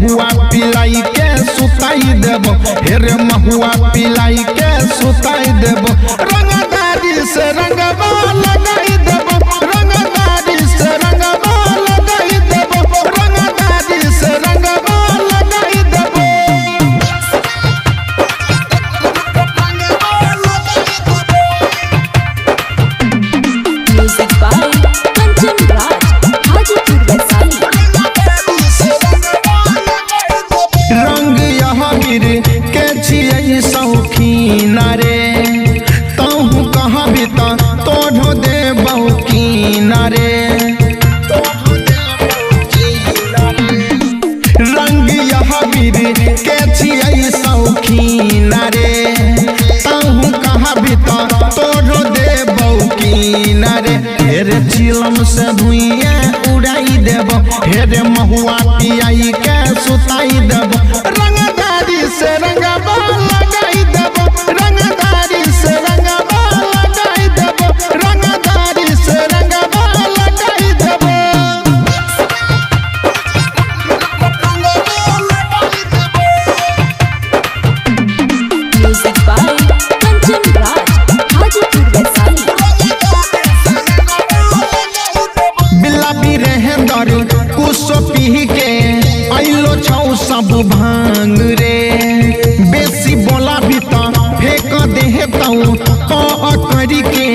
महुआ पिलाई के सुताई देबो, हेरे महुआ पिलाई के सुताई देबो। रंगदारी से रंगवा लगाई देबो, रंगदारी से रंगवा लगाई देबो, रंगदारी से रंगवा लगाई देबो। Music by Kanchan Raj, Hajipur Vaishali. रंग यहाँ गिर के छियै शौकीन रे, तहु कहाँ भी तोढ़ो दे बहुकीन रे। रंग यहाँ गिर के छियै शौकीन रे, तहु कहाँ भी तोढ़ो दे बहुकीन रे। हेरे चिलम से धुइया उड़ाई देबो, हेरे महुआ पियाई के सुताई देबो। रंगदारी से रंगवा लगाई देबो, रंगदारी से रंगवा लगाई देबो, रंगदारी से रंगवा लगाई देबो। Music by Kanchan Raj, Hajipur Vaishali. बिल्ला भी रहे दर कुसो पी के आइलो छौ सब भांग रे। बेसी बोला भी फेंक दे करी के